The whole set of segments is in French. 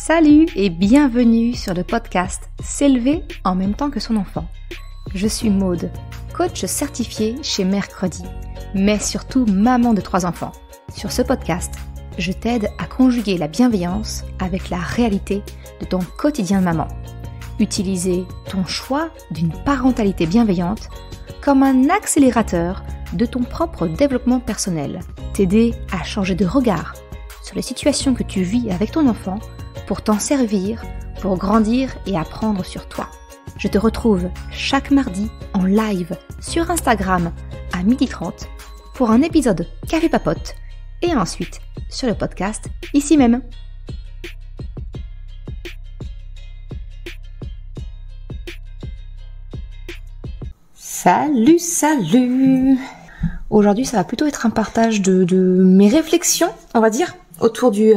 Salut et bienvenue sur le podcast S'élever en même temps que son enfant. Je suis Maude, coach certifié chez Mercredi, mais surtout maman de 3 enfants. Sur ce podcast, je t'aide à conjuguer la bienveillance avec la réalité de ton quotidien de maman. Utiliser ton choix d'une parentalité bienveillante comme un accélérateur de ton propre développement personnel. T'aider à changer de regard sur les situations que tu vis avec ton enfant pour t'en servir, pour grandir et apprendre sur toi. Je te retrouve chaque mardi en live sur Instagram à 12h30 pour un épisode Café Papote et ensuite sur le podcast ici même. Salut! Aujourd'hui, ça va plutôt être un partage de mes réflexions, on va dire, autour du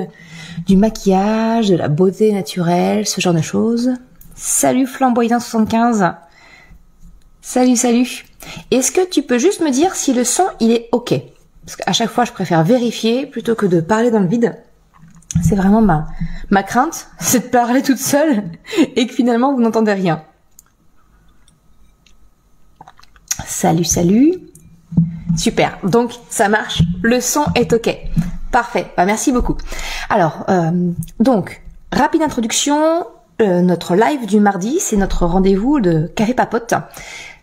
maquillage, de la beauté naturelle, ce genre de choses. Salut Flamboyant75. Salut. Est-ce que tu peux juste me dire si le son, il est OK? Parce qu'à chaque fois, je préfère vérifier plutôt que de parler dans le vide. C'est vraiment ma crainte, c'est de parler toute seule et que finalement, vous n'entendez rien. Salut. Super, donc ça marche, le son est OK. Parfait, merci beaucoup. Alors, donc, rapide introduction, notre live du mardi, c'est notre rendez-vous de Café Papote.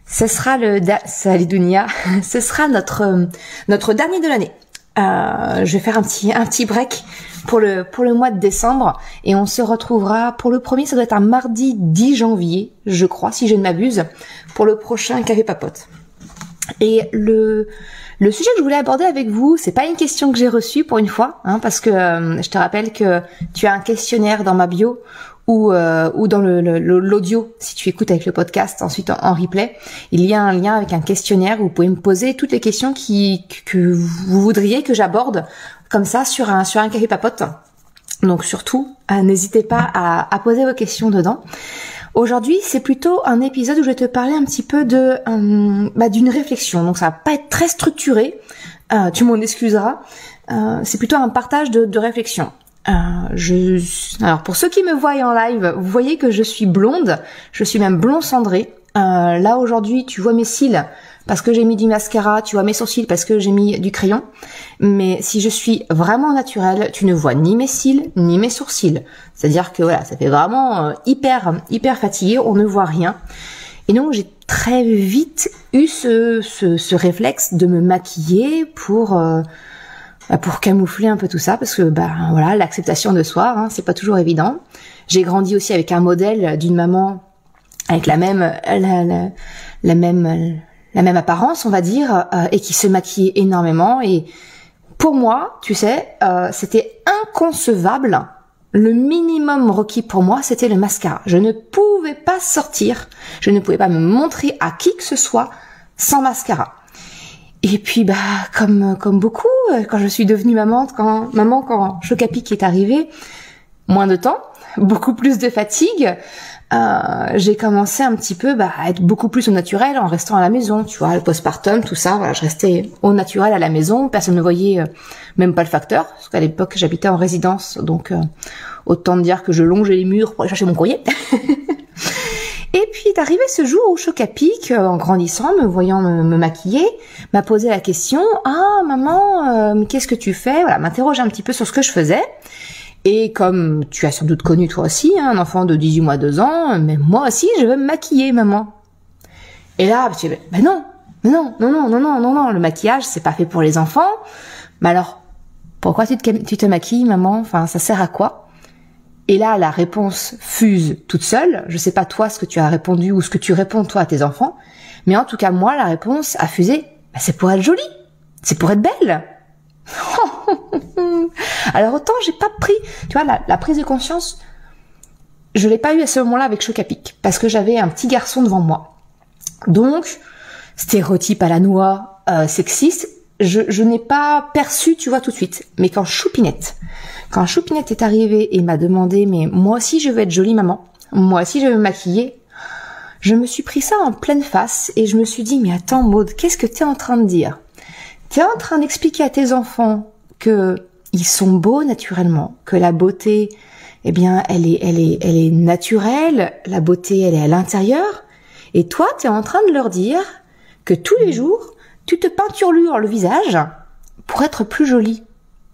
Ce sera salut Dunia, ce sera notre dernier de l'année. Je vais faire un petit break pour le mois de décembre et on se retrouvera pour le premier, ça doit être un mardi 10 janvier, je crois, si je ne m'abuse, pour le prochain Café Papote. Et le sujet que je voulais aborder avec vous, c'est pas une question que j'ai reçue pour une fois, parce que je te rappelle que tu as un questionnaire dans ma bio ou dans l'audio, si tu écoutes avec le podcast ensuite en replay, il y a un lien avec un questionnaire où vous pouvez me poser toutes les questions que vous voudriez que j'aborde comme ça sur un café papote. Donc surtout, n'hésitez pas à poser vos questions dedans. Aujourd'hui, c'est plutôt un épisode où je vais te parler un petit peu d'une réflexion. Donc ça va pas être très structuré, tu m'en excuseras. C'est plutôt un partage de réflexion. Alors pour ceux qui me voient en live, vous voyez que je suis blonde, je suis même blond cendré. Là aujourd'hui, tu vois mes cils parce que j'ai mis du mascara, tu vois mes sourcils parce que j'ai mis du crayon. Mais si je suis vraiment naturelle, tu ne vois ni mes cils ni mes sourcils. C'est-à-dire que voilà, ça fait vraiment hyper fatigué, on ne voit rien. Et donc j'ai très vite eu ce réflexe de me maquiller pour camoufler un peu tout ça, parce que voilà, l'acceptation de soi, c'est pas toujours évident. J'ai grandi aussi avec un modèle d'une maman avec la même apparence, on va dire, et qui se maquillait énormément. Et pour moi, tu sais, c'était inconcevable. Le minimum requis pour moi, c'était le mascara. Je ne pouvais pas sortir, je ne pouvais pas me montrer à qui que ce soit sans mascara. Et puis comme beaucoup, quand je suis devenue maman, quand Chocapic est arrivé, moins de temps, beaucoup plus de fatigue, j'ai commencé un petit peu à être beaucoup plus au naturel en restant à la maison, tu vois, le postpartum, tout ça, voilà, je restais au naturel à la maison, personne ne voyait même pas le facteur, parce qu'à l'époque j'habitais en résidence, donc autant dire que je longeais les murs pour aller chercher mon courrier. Et puis est arrivé ce jour où Chocapic, en grandissant, me voyant me maquiller, m'a posé la question: ah maman, qu'est-ce que tu fais? Voilà, m'interroge un petit peu sur ce que je faisais. Et comme tu as sans doute connu toi aussi, un enfant de 18 mois, 2 ans, mais moi aussi je veux me maquiller, maman. Et là, tu dis, non, le maquillage c'est pas fait pour les enfants. Mais alors, pourquoi tu te maquilles, maman? Enfin, ça sert à quoi? Et là, la réponse fuse toute seule. Je sais pas toi ce que tu as répondu ou ce que tu réponds toi à tes enfants, mais en tout cas moi, la réponse a fusé. C'est pour être jolie, c'est pour être belle. Alors autant j'ai pas pris, tu vois, la prise de conscience, je l'ai pas eu à ce moment-là avec Chocapic, parce que j'avais un petit garçon devant moi. Donc, stéréotype à la noix, sexiste, je n'ai pas perçu, tu vois, tout de suite. Mais quand Choupinette est arrivée et m'a demandé, mais moi aussi je veux être jolie maman, moi aussi je veux me maquiller, je me suis pris ça en pleine face et je me suis dit, mais attends Maude, qu'est-ce que t'es en train de dire? T'es en train d'expliquer à tes enfants que ils sont beaux naturellement, que la beauté eh bien, elle est naturelle, la beauté, elle est à l'intérieur. Et toi, tu es en train de leur dire que tous les jours, tu te peinturlures le visage pour être plus jolie.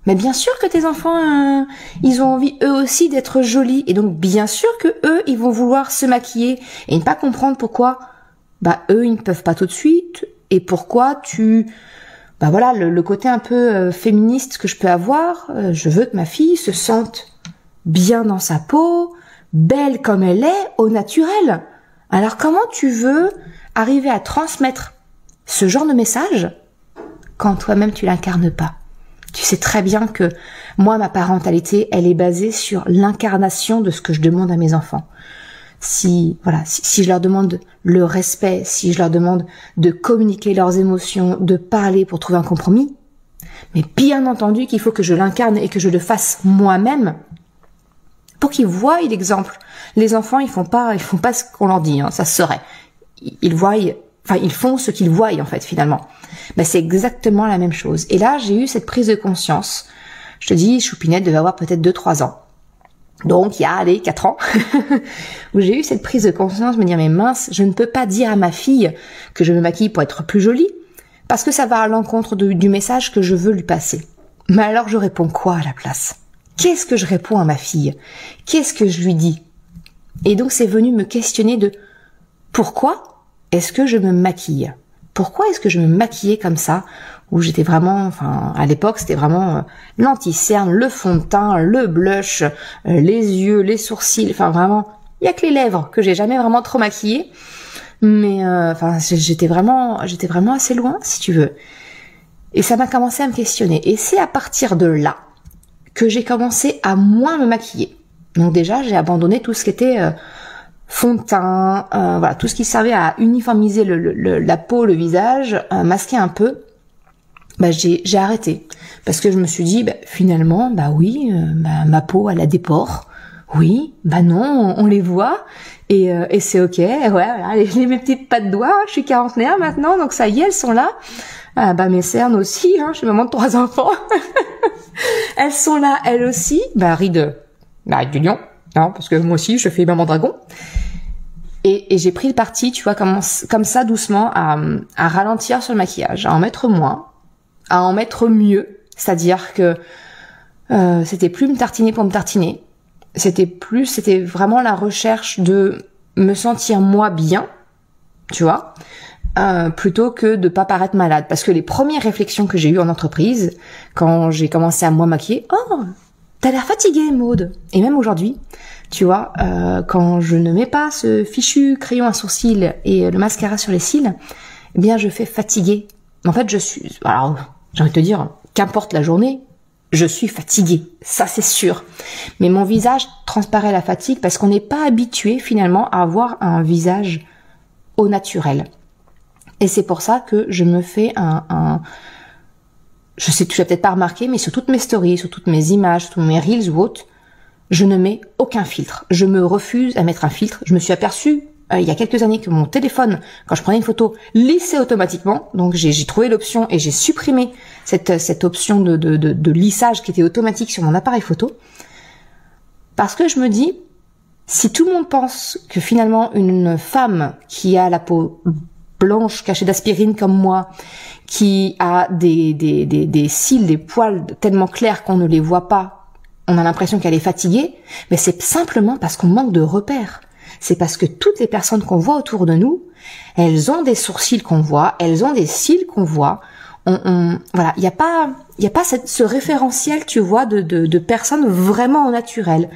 Mais bien sûr que tes enfants, ils ont envie eux aussi d'être jolis. Et donc, bien sûr que eux, ils vont vouloir se maquiller et ne pas comprendre pourquoi, eux, ils ne peuvent pas tout de suite. Et pourquoi voilà, le côté un peu féministe que je peux avoir, je veux que ma fille se sente bien dans sa peau, belle comme elle est, au naturel. Alors comment tu veux arriver à transmettre ce genre de message quand toi-même tu l'incarnes pas? Tu sais très bien que moi, ma parentalité, elle est basée sur l'incarnation de ce que je demande à mes enfants. Si je leur demande le respect, si je leur demande de communiquer leurs émotions, de parler pour trouver un compromis, mais bien entendu qu'il faut que je l'incarne et que je le fasse moi-même pour qu'ils voient l'exemple. Les enfants, ils font pas ce qu'on leur dit, ça se saurait. Ils font ce qu'ils voient en fait finalement. C'est exactement la même chose. Et là, j'ai eu cette prise de conscience. Je te dis, Choupinette devait avoir peut-être 2-3 ans. Donc, il y a, 4 ans, où j'ai eu cette prise de conscience, me dire, mais mince, je ne peux pas dire à ma fille que je me maquille pour être plus jolie, parce que ça va à l'encontre du message que je veux lui passer. Mais alors, je réponds quoi à la place? Qu'est-ce que je réponds à ma fille? Qu'est-ce que je lui dis? Et donc, c'est venu me questionner de pourquoi est-ce que je me maquille? Pourquoi est-ce que je me maquillais comme ça? Où j'étais vraiment, à l'époque, c'était vraiment l'anti-cerne, le fond de teint, le blush, les yeux, les sourcils, vraiment, il y a que les lèvres que j'ai jamais vraiment trop maquillées. Mais, j'étais vraiment assez loin, si tu veux. Et ça m'a commencé à me questionner. Et c'est à partir de là que j'ai commencé à moins me maquiller. Donc déjà, j'ai abandonné tout ce qui était fond de teint, tout ce qui servait à uniformiser la peau, le visage, masquer un peu. J'ai arrêté parce que je me suis dit finalement oui, ma peau elle a des pores, oui, non, on les voit et c'est ok, voilà, mes petites pattes de doigts, je suis quarantenaire maintenant, donc ça y est, elles sont là. Mes cernes aussi, je suis maman de 3 enfants. Elles sont là, elles aussi. Ride du lion, parce que moi aussi je fais maman dragon. Et j'ai pris le parti, tu vois, comme ça doucement à ralentir sur le maquillage, à en mettre moins, à en mettre mieux, c'est-à-dire que c'était plus me tartiner pour me tartiner, c'était vraiment la recherche de me sentir moi bien, tu vois, plutôt que de pas paraître malade. Parce que les premières réflexions que j'ai eues en entreprise, quand j'ai commencé à moi maquiller, t'as l'air fatiguée, Maude. Et même aujourd'hui, tu vois, quand je ne mets pas ce fichu crayon à sourcils et le mascara sur les cils, eh bien, je fais fatiguée. En fait, alors, j'ai envie de te dire, qu'importe la journée, je suis fatiguée. Ça, c'est sûr. Mais mon visage transparaît la fatigue parce qu'on n'est pas habitué, finalement, à avoir un visage au naturel. Et c'est pour ça que je me fais je sais que tu l'as peut-être pas remarqué, mais sur toutes mes stories, sur toutes mes images, sur tous mes reels ou autres, je ne mets aucun filtre. Je me refuse à mettre un filtre. Je me suis aperçue il y a quelques années que mon téléphone, quand je prenais une photo, lissait automatiquement. Donc j'ai trouvé l'option et j'ai supprimé cette option de lissage qui était automatique sur mon appareil photo. Parce que je me dis, si tout le monde pense que finalement une femme qui a la peau blanche cachée d'aspirine comme moi, qui a des cils, des poils tellement clairs qu'on ne les voit pas, on a l'impression qu'elle est fatiguée, mais c'est simplement parce qu'on manque de repères. C'est parce que toutes les personnes qu'on voit autour de nous, elles ont des sourcils qu'on voit, elles ont des cils qu'on voit. Voilà, il y a pas ce référentiel, tu vois, de personnes vraiment au naturel.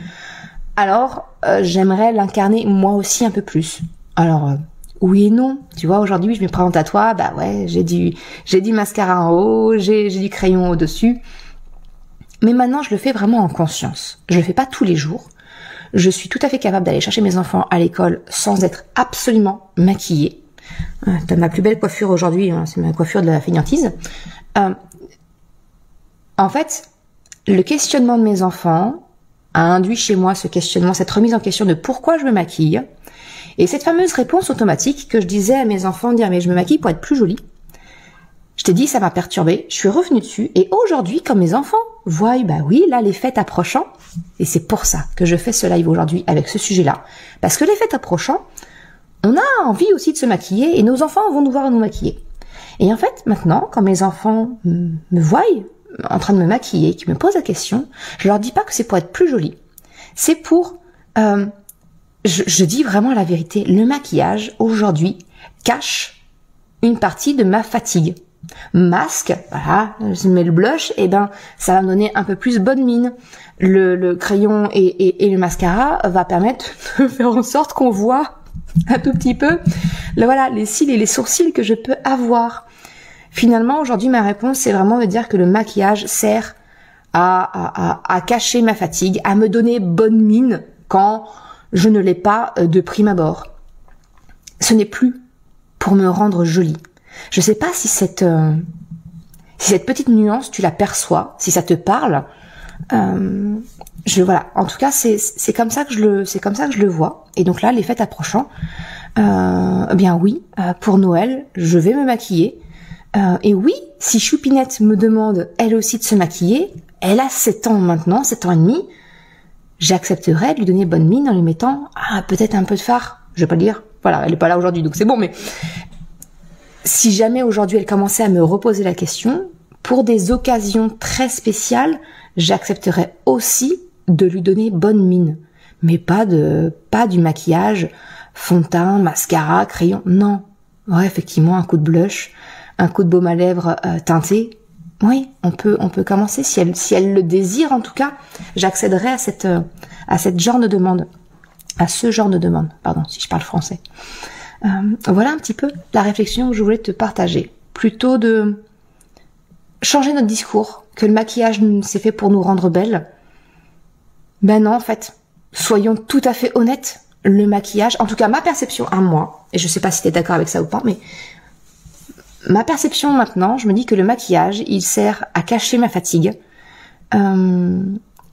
Alors, j'aimerais l'incarner moi aussi un peu plus. Alors, oui et non. Tu vois, aujourd'hui, je me présente à toi, j'ai du mascara en haut, j'ai du crayon au-dessus. Mais maintenant, je le fais vraiment en conscience. Je le fais pas tous les jours. Je suis tout à fait capable d'aller chercher mes enfants à l'école sans être absolument maquillée. T'as ma plus belle coiffure aujourd'hui, c'est ma coiffure de la fainéantise. En fait, le questionnement de mes enfants a induit chez moi ce questionnement, cette remise en question de pourquoi je me maquille. Et cette fameuse réponse automatique que je disais à mes enfants, dire mais je me maquille pour être plus jolie. Je t'ai dit, ça m'a perturbée, je suis revenue dessus, et aujourd'hui, quand mes enfants voient, bah oui, là, les fêtes approchant, et c'est pour ça que je fais ce live aujourd'hui avec ce sujet-là, parce que les fêtes approchant, on a envie aussi de se maquiller, et nos enfants vont devoir nous maquiller. Et en fait, maintenant, quand mes enfants me voient en train de me maquiller, qui me posent la question, je leur dis pas que c'est pour être plus jolie, c'est pour... je dis vraiment la vérité, le maquillage, aujourd'hui, cache une partie de ma fatigue. Masque, voilà, je mets le blush, et ben ça va me donner un peu plus bonne mine. Le crayon et le mascara va permettre de faire en sorte qu'on voit un tout petit peu voilà, les cils et les sourcils que je peux avoir. Finalement, aujourd'hui, ma réponse, c'est vraiment de dire que le maquillage sert à cacher ma fatigue, à me donner bonne mine quand je ne l'ai pas de prime abord. Ce n'est plus pour me rendre jolie. Je sais pas si cette petite nuance, tu la perçois, si ça te parle. Voilà. En tout cas, c'est comme ça que je le vois. Et donc là, les fêtes approchant, bien oui, pour Noël, je vais me maquiller. Et oui, si Choupinette me demande elle aussi de se maquiller, elle a 7 ans maintenant, 7 ans et demi, j'accepterais de lui donner bonne mine en lui mettant peut-être un peu de fard. Je vais pas le dire. Voilà, elle est pas là aujourd'hui, donc c'est bon, mais si jamais aujourd'hui elle commençait à me reposer la question, pour des occasions très spéciales, j'accepterais aussi de lui donner bonne mine. Mais pas du maquillage, fond de teint, mascara, crayon, non. Ouais, effectivement, un coup de blush, un coup de baume à lèvres teinté. Oui, on peut commencer, si elle le désire en tout cas, j'accéderai à ce genre de demande, pardon, si je parle français. Voilà un petit peu la réflexion que je voulais te partager. Plutôt de changer notre discours, que le maquillage c'est fait pour nous rendre belles. Ben non, en fait, soyons tout à fait honnêtes, le maquillage, en tout cas ma perception à moi, et je sais pas si tu es d'accord avec ça ou pas, mais ma perception maintenant, je me dis que le maquillage, il sert à cacher ma fatigue.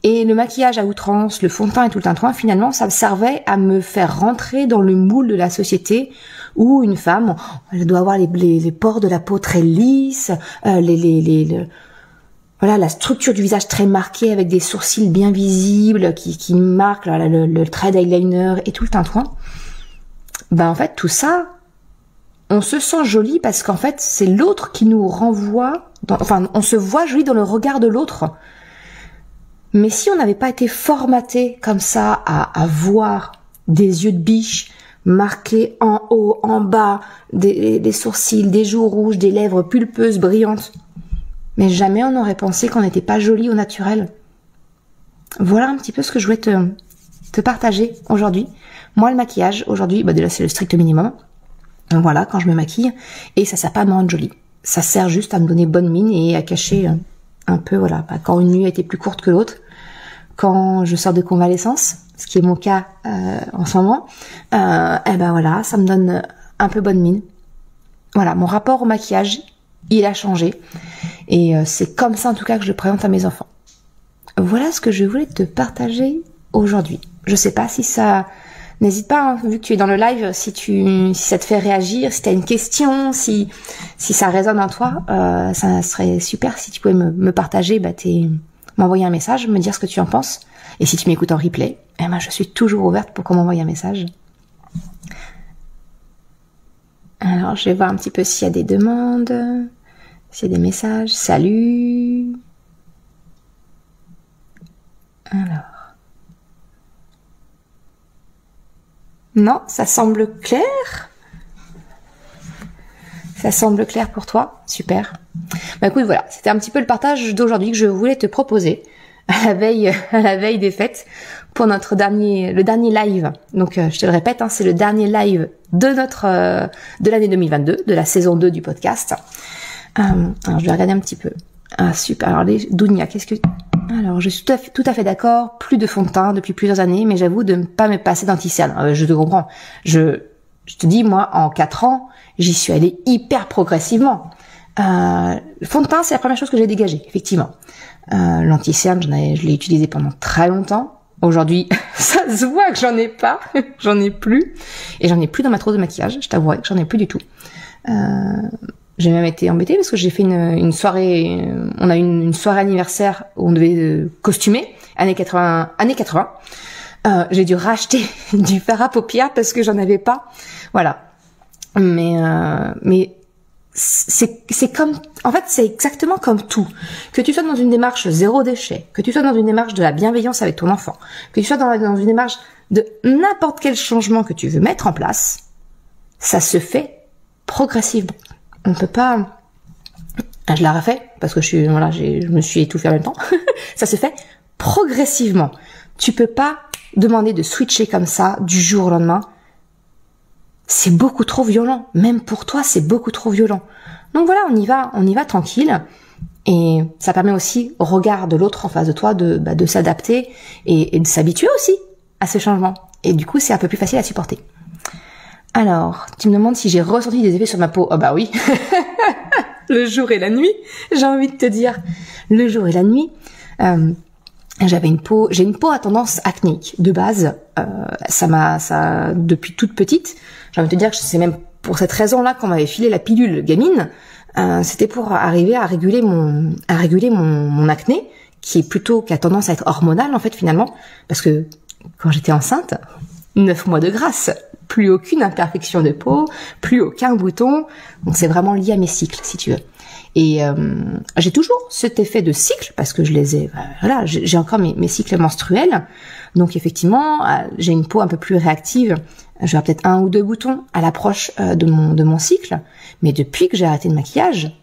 Et le maquillage à outrance, le fond de teint et tout le tintouin, finalement, ça servait à me faire rentrer dans le moule de la société où une femme, elle doit avoir les pores de la peau très lisses, voilà, la structure du visage très marquée avec des sourcils bien visibles qui marquent le trait d'eyeliner et tout le tintouin. Ben en fait, tout ça, on se sent jolie parce qu'en fait, c'est l'autre qui nous renvoie, on se voit jolie dans le regard de l'autre. Mais si on n'avait pas été formaté comme ça à voir des yeux de biche marqués en haut, en bas, des sourcils, des joues rouges, des lèvres pulpeuses, brillantes, mais jamais on n'aurait pensé qu'on n'était pas jolie au naturel. Voilà un petit peu ce que je voulais te partager aujourd'hui. Moi, le maquillage, aujourd'hui, déjà c'est le strict minimum. Donc voilà, quand je me maquille, et ça sert pas à me rendre jolie. Ça sert juste à me donner bonne mine et à cacher un peu, voilà, quand une nuit a été plus courte que l'autre, quand je sors de convalescence, ce qui est mon cas en ce moment, voilà, ça me donne un peu bonne mine. Voilà, mon rapport au maquillage, il a changé, et c'est comme ça en tout cas que je le présente à mes enfants. Voilà ce que je voulais te partager aujourd'hui. Je sais pas si ça... N'hésite pas, hein, vu que tu es dans le live, si ça te fait réagir, si tu as une question, si ça résonne en toi, ça serait super si tu pouvais me partager, m'envoyer un message, me dire ce que tu en penses. Et si tu m'écoutes en replay, je suis toujours ouverte pour qu'on m'envoie un message. Alors, je vais voir un petit peu s'il y a des demandes, s'il y a des messages. Salut. Alors. Non, ça semble clair. Ça semble clair pour toi. Super. Écoute, voilà, c'était un petit peu le partage d'aujourd'hui que je voulais te proposer à la veille des fêtes pour le dernier live. Donc, je te le répète, c'est le dernier live de l'année 2022, de la saison 2 du podcast. Alors, je vais regarder un petit peu. Super. Alors, Dounia, alors, je suis tout à fait d'accord, plus de fond de teint depuis plusieurs années, mais j'avoue de ne pas me passer d'anti-cerne. Je te comprends. Je te dis, moi, en 4 ans, j'y suis allée hyper progressivement. Le fond de teint, c'est la première chose que j'ai dégagée, effectivement. L'anti-cerne, je l'ai utilisé pendant très longtemps. Aujourd'hui, ça se voit que j'en ai pas, j'en ai plus. Et j'en ai plus dans ma trousse de maquillage, je t'avouerai que j'en ai plus du tout. J'ai même été embêtée parce que j'ai fait une soirée, on a eu une soirée anniversaire où on devait costumer, années 80. J'ai dû racheter du fard à paupières parce que j'en avais pas. Voilà. Mais c'est comme, en fait, c'est exactement comme tout. Que tu sois dans une démarche zéro déchet, que tu sois dans une démarche de la bienveillance avec ton enfant, que tu sois dans une démarche de n'importe quel changement que tu veux mettre en place, ça se fait progressivement. On peut pas, je la refais parce que je me suis étouffée en même temps. Ça se fait progressivement. Tu peux pas demander de switcher comme ça du jour au lendemain. C'est beaucoup trop violent. Même pour toi, c'est beaucoup trop violent. Donc voilà, on y va tranquille. Et ça permet aussi au regard de l'autre en face de toi de s'adapter et de s'habituer aussi à ce changement. Et du coup, c'est un peu plus facile à supporter. Alors, tu me demandes si j'ai ressenti des effets sur ma peau. Oh bah oui. Le jour et la nuit, j'ai envie de te dire. Le jour et la nuit. J'ai une peau à tendance acnéique de base. Depuis toute petite. J'ai envie de te dire que c'est même pour cette raison-là qu'on m'avait filé la pilule gamine. C'était pour arriver à réguler mon acné, qui a tendance à être hormonal en fait finalement, parce que quand j'étais enceinte, 9 mois de grâce, plus aucune imperfection de peau, plus aucun bouton. Donc c'est vraiment lié à mes cycles, si tu veux. Et j'ai toujours cet effet de cycle parce que j'ai encore mes cycles menstruels. Donc effectivement, j'ai une peau un peu plus réactive. J'aurai peut-être 1 ou 2 boutons à l'approche de mon cycle. Mais depuis que j'ai arrêté le maquillage,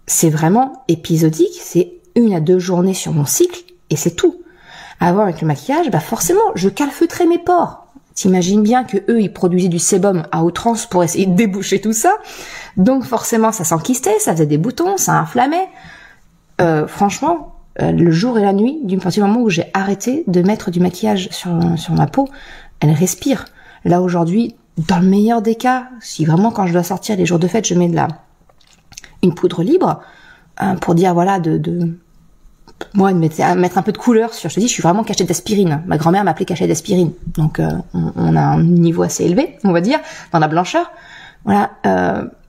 c'est vraiment épisodique. C'est 1 à 2 journées sur mon cycle et c'est tout. Avant avec le maquillage, forcément, je calfeutrais mes pores. T'imagines bien que eux, ils produisaient du sébum à outrance pour essayer de déboucher tout ça. Donc forcément, ça s'enquistait, ça faisait des boutons, ça inflammait. Franchement, le jour et la nuit, du moment où j'ai arrêté de mettre du maquillage sur ma peau, elle respire. Là aujourd'hui, dans le meilleur des cas, si vraiment quand je dois sortir les jours de fête, je mets une poudre libre pour dire voilà de mettre un peu de couleur sur. Je te dis, je suis vraiment cachette d'aspirine. Ma grand-mère m'appelait cachette d'aspirine. Donc on a un niveau assez élevé, on va dire, dans la blancheur. Voilà,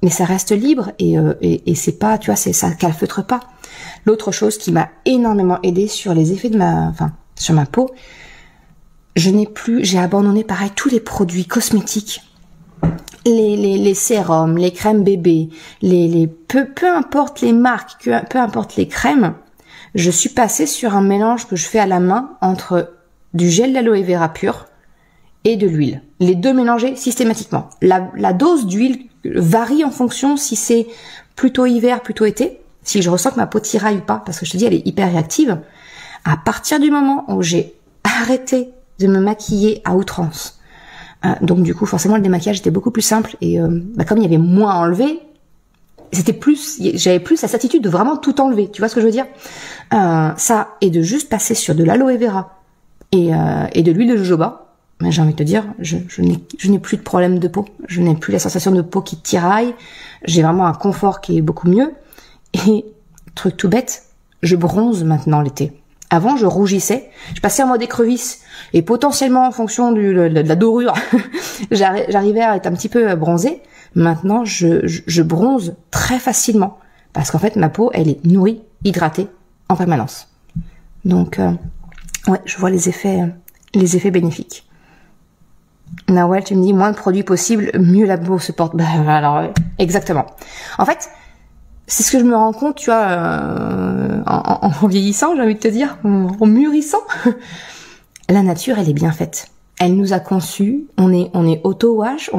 mais ça reste libre et c'est pas, tu vois, ça calfeutre pas. L'autre chose qui m'a énormément aidé sur les effets sur ma peau, j'ai abandonné pareil tous les produits cosmétiques, les sérums, les crèmes bébés, peu importe les marques, peu importe les crèmes. Je suis passée sur un mélange que je fais à la main entre du gel d'aloe vera pur et de l'huile. Les deux mélangés systématiquement. La dose d'huile varie en fonction si c'est plutôt hiver, plutôt été, si je ressens que ma peau tiraille ou pas, parce que je te dis, elle est hyper réactive. À partir du moment où j'ai arrêté de me maquiller à outrance, donc du coup, forcément, le démaquillage était beaucoup plus simple et comme il y avait moins à enlever, j'avais plus la certitude de vraiment tout enlever. Tu vois ce que je veux dire? Ça, et de juste passer sur de l'aloe vera et de l'huile de jojoba. Mais j'ai envie de te dire, je n'ai plus de problème de peau. Je n'ai plus la sensation de peau qui tiraille. J'ai vraiment un confort qui est beaucoup mieux. Et, truc tout bête, je bronze maintenant l'été. Avant, je rougissais. Je passais en mode écrevisse. Et potentiellement, en fonction de la dorure, j'arrivais à être un petit peu bronzée. Maintenant, je bronze très facilement. Parce qu'en fait, ma peau, elle est nourrie, hydratée, en permanence. Donc, ouais, je vois les effets bénéfiques. Nawel, tu me dis, moins de produits possible, mieux la peau se porte. Alors, exactement. En fait, c'est ce que je me rends compte, tu vois, en vieillissant, j'ai envie de te dire, en mûrissant. La nature, elle est bien faite. Elle nous a conçus. On est auto-wash,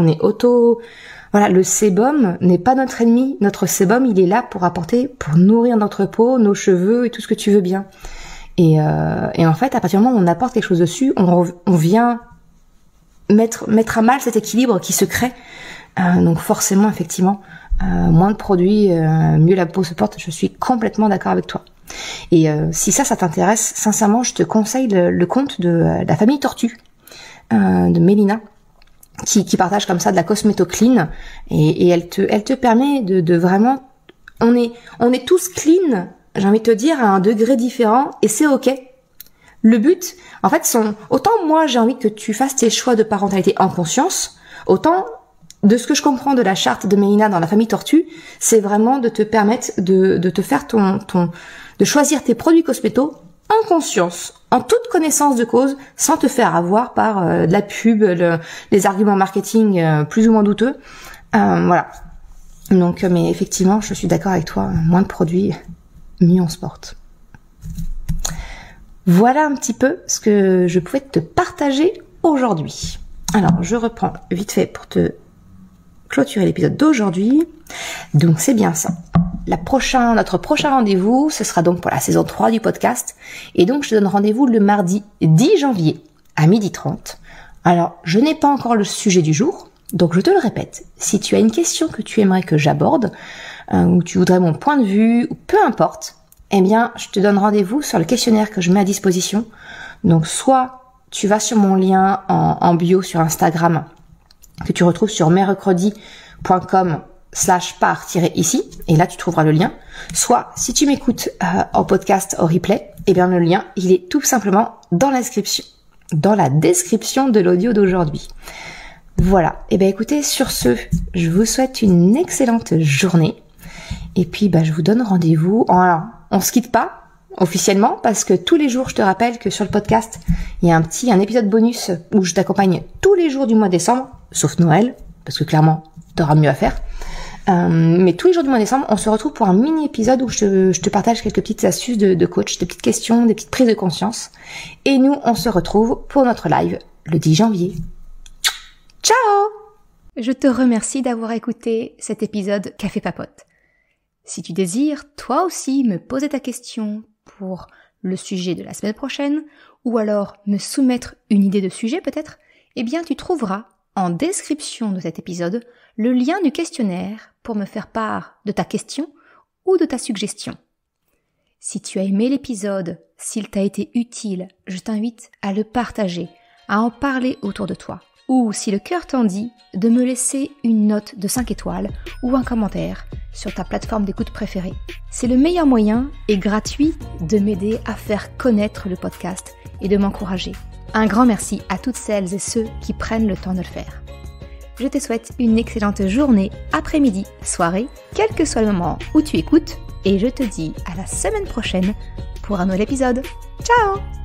voilà, le sébum n'est pas notre ennemi. Notre sébum, il est là pour nourrir notre peau, nos cheveux et tout ce que tu veux bien. Et en fait, à partir du moment où on apporte quelque chose dessus, on vient mettre à mal cet équilibre qui se crée. Donc forcément, effectivement, moins de produits, mieux la peau se porte. Je suis complètement d'accord avec toi. Et si ça t'intéresse, sincèrement, je te conseille le compte de la famille Tortue, de Mélina, qui partage comme ça de la cosméto clean, et elle te permet de vraiment, on est tous clean, j'ai envie de te dire, à un degré différent, et c'est ok. Le but, en fait, autant moi j'ai envie que tu fasses tes choix de parentalité en conscience, autant de ce que je comprends de la charte de Mélina dans la famille Tortue, c'est vraiment de te permettre de te faire de choisir tes produits cosmétos en conscience, en toute connaissance de cause, sans te faire avoir par de la pub, les arguments marketing plus ou moins douteux. Voilà. Donc, mais effectivement, je suis d'accord avec toi, moins de produits, mieux on se porte. Voilà un petit peu ce que je pouvais te partager aujourd'hui. Alors, je reprends vite fait pour te clôturer l'épisode d'aujourd'hui. Donc, c'est bien ça. Notre prochain rendez-vous, ce sera donc pour la saison 3 du podcast. Et donc, je te donne rendez-vous le mardi 10 janvier à 12h30. Alors, je n'ai pas encore le sujet du jour. Donc, je te le répète. Si tu as une question que tu aimerais que j'aborde, ou tu voudrais mon point de vue, ou peu importe, eh bien, je te donne rendez-vous sur le questionnaire que je mets à disposition. Donc, soit tu vas sur mon lien en bio sur Instagram, que tu retrouves sur mercredi.com/par-ici, et là, tu trouveras le lien. Soit, si tu m'écoutes en podcast, au replay, eh bien, le lien, il est tout simplement dans la description de l'audio d'aujourd'hui. Voilà. Et ben écoutez, sur ce, je vous souhaite une excellente journée. Et puis, je vous donne rendez-vous. Alors, on se quitte pas officiellement parce que tous les jours, je te rappelle que sur le podcast, il y a un épisode bonus où je t'accompagne tous les jours du mois de décembre, sauf Noël, parce que clairement, t'auras mieux à faire. Mais tous les jours du mois de décembre, on se retrouve pour un mini épisode où je te partage quelques petites astuces de coach, des petites questions, des petites prises de conscience. Et nous, on se retrouve pour notre live le 10 janvier. Ciao! Je te remercie d'avoir écouté cet épisode Café Papote. Si tu désires, toi aussi, me poser ta question pour le sujet de la semaine prochaine, ou alors me soumettre une idée de sujet peut-être, eh bien tu trouveras en description de cet épisode le lien du questionnaire pour me faire part de ta question ou de ta suggestion. Si tu as aimé l'épisode, s'il t'a été utile, je t'invite à le partager, à en parler autour de toi. Ou, si le cœur t'en dit, de me laisser une note de 5 étoiles ou un commentaire sur ta plateforme d'écoute préférée. C'est le meilleur moyen et gratuit de m'aider à faire connaître le podcast et de m'encourager. Un grand merci à toutes celles et ceux qui prennent le temps de le faire. Je te souhaite une excellente journée, après-midi, soirée, quel que soit le moment où tu écoutes, et je te dis à la semaine prochaine pour un nouvel épisode. Ciao!